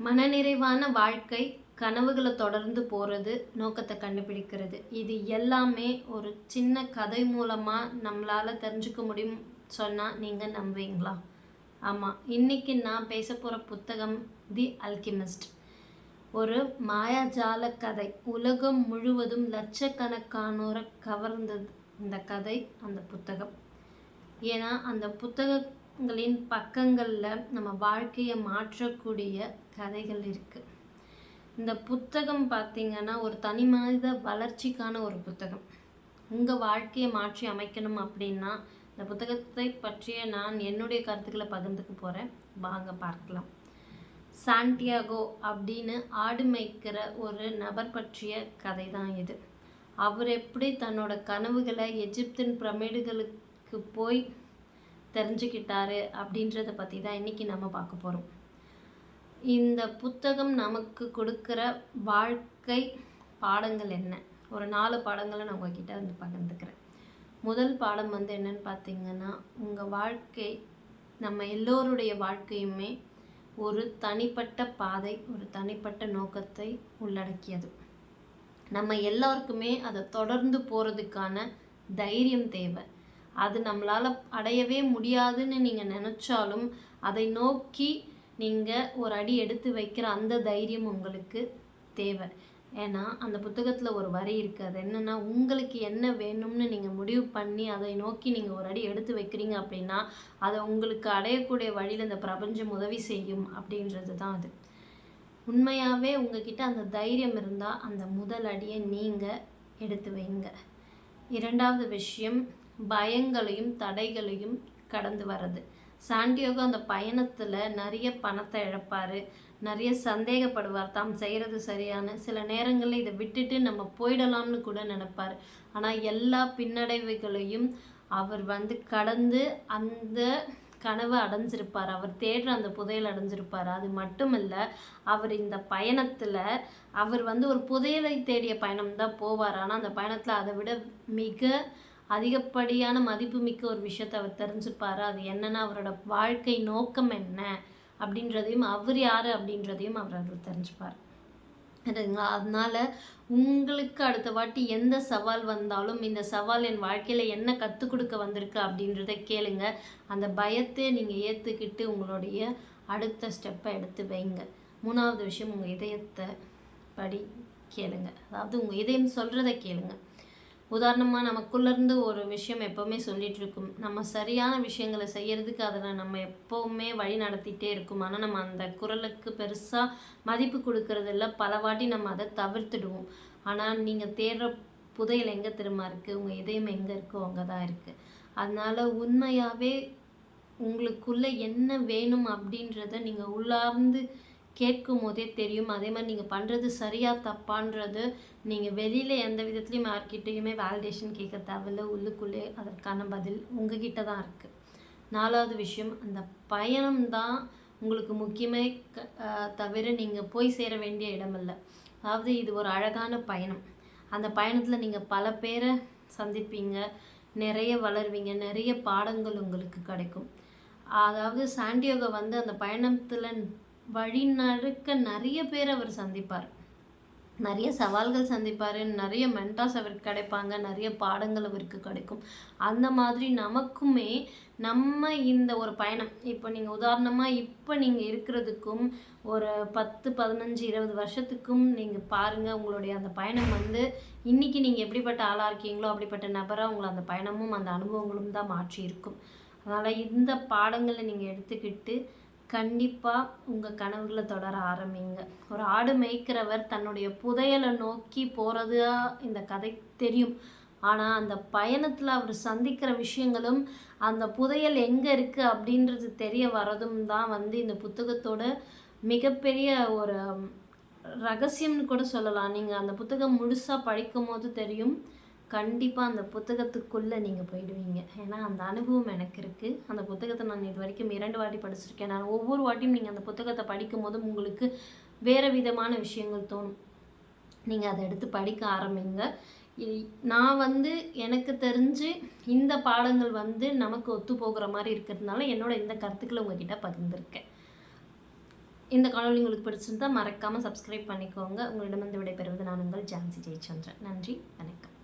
மனநிறைவான வாழ்க்கை, கனவுகளை தொடர்ந்து போகிறது, நோக்கத்தை கண்டுபிடிக்கிறது. இது எல்லாமே ஒரு சின்ன கதை மூலமாக நம்மளால் தெரிஞ்சுக்க முடியும் சொன்னால் நீங்கள் நம்புவீங்களா? ஆமாம், இன்றைக்கி நான் பேச போகிற புத்தகம் தி அல்கிமிஸ்ட். ஒரு மாயாஜால கதை. உலகம் முழுவதும் லட்சக்கணக்கானோரை கவர்ந்தது இந்த கதை, அந்த புத்தகம். ஏன்னா அந்த புத்தகங்களின் பக்கங்களில் நம்ம வாழ்க்கையை மாற்றக்கூடிய கதைகள் இருக்குது. இந்த புத்தகம் பார்த்திங்கன்னா ஒரு தனி மனித வளர்ச்சிக்கான ஒரு புத்தகம். உங்கள் வாழ்க்கையை மாற்றி அமைக்கணும் அப்படின்னா இந்த புத்தகத்தை பற்றிய நான் என்னுடைய கருத்துக்களை பகிர்ந்துக்க போகிறேன். வாங்க பார்க்கலாம். சாண்டியாகோ அப்படின்னு ஆடு மேய்க்கிற ஒரு நபர் பற்றிய கதை தான் இது. அவர் எப்படி தன்னோட கனவுகளை எஜிப்தின் பிரமிடுகளுக்கு போய் தெரிஞ்சுக்கிட்டாரு அப்படின்றத பற்றி தான் இன்றைக்கி நம்ம பார்க்க போகிறோம். இந்த புத்தகம் நமக்கு கொடுக்குற வாழ்க்கை பாடங்கள் என்ன? ஒரு 4 பாடங்களை நான் உங்ககிட்ட வந்து பகிர்ந்துக்கிறேன். முதல் பாடம் வந்து என்னன்னு பார்த்தீங்கன்னா, உங்கள் வாழ்க்கை, நம்ம எல்லோருடைய வாழ்க்கையுமே ஒரு தனிப்பட்ட பாதை, ஒரு தனிப்பட்ட நோக்கத்தை உள்ளடக்கியது. நம்ம எல்லாருக்குமே அதை தொடர்ந்து போகிறதுக்கான தைரியம் தேவை. அது நம்மளால் அடையவே முடியாதுன்னு நீங்கள் நினச்சாலும் அதை நோக்கி நீங்கள் ஒரு அடி எடுத்து வைக்கிற அந்த தைரியம் உங்களுக்கு தேவை. ஏன்னா அந்த புத்தகத்தில் ஒரு வரி இருக்குது. அது என்னென்னா, உங்களுக்கு என்ன வேணும்னு நீங்கள் முடிவு பண்ணி அதை நோக்கி நீங்கள் ஒரு அடி எடுத்து வைக்கிறீங்க அப்படின்னா அதை உங்களுக்கு அடையக்கூடிய வழியில் இந்த பிரபஞ்சம் உதவி செய்யும் அப்படின்றது தான் அது. உண்மையாகவே உங்ககிட்ட அந்த தைரியம் இருந்தால் அந்த முதல் அடியை நீங்கள் எடுத்து வைங்க. இரண்டாவது விஷயம், பயங்களையும் தடைகளையும் கடந்து வர்றது. சாண்டியாகோ அந்த பயணத்தில் நிறைய பணத்தை இழப்பார், நிறைய சந்தேகப்படுவார், தாம் செய்கிறது சரியான. சில நேரங்களில் இதை விட்டுட்டு நம்ம போயிடலாம்னு கூட நினைப்பார். ஆனால் எல்லா பின்னடைவுகளையும் அவர் வந்து கடந்து அந்த கனவை அடைஞ்சிருப்பார். அவர் தேடுற அந்த புதையல் அடைஞ்சிருப்பார். அது மட்டும் இல்லை, அவர் இந்த பயணத்தில் அவர் வந்து ஒரு புதையலை தேடிய பயணம் தான் போவார். ஆனால் அந்த பயணத்தில் அதை விட மிக அதிகப்படியான மதிப்புமிக்க ஒரு விஷயத்தை அவர் தெரிஞ்சுப்பார். அது என்னென்னா, அவரோட வாழ்க்கை நோக்கம் என்ன அப்படின்றதையும் அவர் யார் அப்படின்றதையும் அவர் தெரிஞ்சுப்பார். சரிங்களா? அதனால் உங்களுக்கு அடுத்த வாட்டி எந்த சவால் வந்தாலும் இந்த சவால் என் வாழ்க்கையில் என்ன கற்றுக் கொடுக்க வந்திருக்கு அப்படின்றத கேளுங்க. அந்த பயத்தை நீங்கள் ஏற்றுக்கிட்டு உங்களுடைய அடுத்த ஸ்டெப்பை எடுத்து வைங்க. மூணாவது விஷயம், உங்கள் இதயத்தை படி கேளுங்க. அதாவது உங்கள் இதயம் சொல்கிறத கேளுங்க. உதாரணமாக, நமக்குள்ளேருந்து ஒரு விஷயம் எப்போவுமே சொல்லிகிட்டு இருக்கும். நம்ம சரியான விஷயங்களை செய்கிறதுக்கு அதில் நம்ம எப்போவுமே வழி நடத்திகிட்டே இருக்கும். ஆனால் நம்ம அந்த குரலுக்கு பெருசாக மதிப்பு கொடுக்கறதில்ல. பல வாட்டி நம்ம அதை தவிர்த்துடுவோம். ஆனால் நீங்கள் தேடுற புதையல் எங்கே திரும்ப இருக்குது? உங்கள் இதயம் எங்கே இருக்கோ அங்கே தான் இருக்குது. அதனால் உண்மையாகவே உங்களுக்குள்ளே என்ன வேணும் அப்படின்றத நீங்கள் உள்ளார்ந்து கேட்கும் போதே தெரியும். அதே மாதிரி நீங்கள் பண்ணுறது சரியா தப்பான்றது நீங்கள் வெளியில் எந்த விதத்துலையும் யார்கிட்டையுமே வேலிடேஷன் கேட்க தேவையில்லை. உள்ளுக்குள்ளே அதற்கான பதில் உங்ககிட்ட தான் இருக்குது. நாலாவது விஷயம், அந்த பயணம் தான் உங்களுக்கு முக்கியமே தவிர நீங்கள் போய் சேர வேண்டிய இடமில்லை. அதாவது இது ஒரு அழகான பயணம். அந்த பயணத்தில் நீங்கள் பல பேரை சந்திப்பீங்க, நிறைய வளருவீங்க, நிறைய பாடங்கள் உங்களுக்கு கிடைக்கும். அதாவது சாண்டியாகோ வந்து அந்த பயணத்தில் வழிநடுக்க நிறைய பேர் அவர் சந்திப்பார், நிறைய சவால்கள் சந்திப்பார், நிறைய மென்டாஸ் அவருக்கு கிடைப்பாங்க, நிறைய பாடங்கள் அவருக்கு கிடைக்கும். அந்த மாதிரி நமக்குமே நம்ம இந்த ஒரு பயணம், இப்போ நீங்கள் உதாரணமாக இப்போ நீங்கள் இருக்கிறதுக்கும் ஒரு 10, 15, 20 வருஷத்துக்கும் நீங்கள் பாருங்கள். உங்களுடைய அந்த பயணம் வந்து இன்றைக்கி நீங்கள் எப்படிப்பட்ட ஆளாக இருக்கீங்களோ அப்படிப்பட்ட நபராக உங்களை அந்த பயணமும் அந்த அனுபவங்களும் தான் மாற்றி இருக்கும். அதனால் இந்த பாடங்களை நீங்கள் எடுத்துக்கிட்டு கண்டிப்பாக உங்கள் கனவுகளை தொடர ஆரம்பிங்க. ஒரு ஆடு மேய்க்கிறவர் தன்னுடைய புதையலை நோக்கி போகிறதா இந்த கதை தெரியும். ஆனால் அந்த பயணத்தில் அவர் சந்திக்கிற விஷயங்களும் அந்த புதையல் எங்கே இருக்குது அப்படின்றது தெரிய வரதும் தான் வந்து இந்த புத்தகத்தோட மிகப்பெரிய ஒரு ரகசியம்னு கூட சொல்லலாம். நீங்கள் அந்த புத்தகம் முழுசாக படிக்கும் போது தெரியும். கண்டிப்பாக அந்த புத்தகத்துக்குள்ளே நீங்கள் போயிடுவீங்க. ஏன்னா அந்த அனுபவம் எனக்கு இருக்குது. அந்த புத்தகத்தை நான் இது வரைக்கும் 2 வாட்டி படிச்சிருக்கேன். நான் ஒவ்வொரு வாட்டியும் நீங்கள் அந்த புத்தகத்தை படிக்கும் போதும் உங்களுக்கு வேறு விதமான விஷயங்கள் தோணும். நீங்கள் அதை எடுத்து படிக்க ஆரம்பிங்க. நான் வந்து எனக்கு தெரிஞ்சு இந்த பாடங்கள் வந்து நமக்கு ஒத்து போகிற மாதிரி இருக்கிறதுனால என்னோட இந்த கருத்துக்களை உங்ககிட்ட பகிர்ந்துருக்கேன். இந்த காணொளி உங்களுக்கு பிடிச்சிருந்தா மறக்காமல் சப்ஸ்கிரைப் பண்ணிக்கோங்க. உங்களிடமிருந்து விடைபெறுவது நான் உங்கள் ஜான்சி ஜெயச்சந்திரன். நன்றி, வணக்கம்.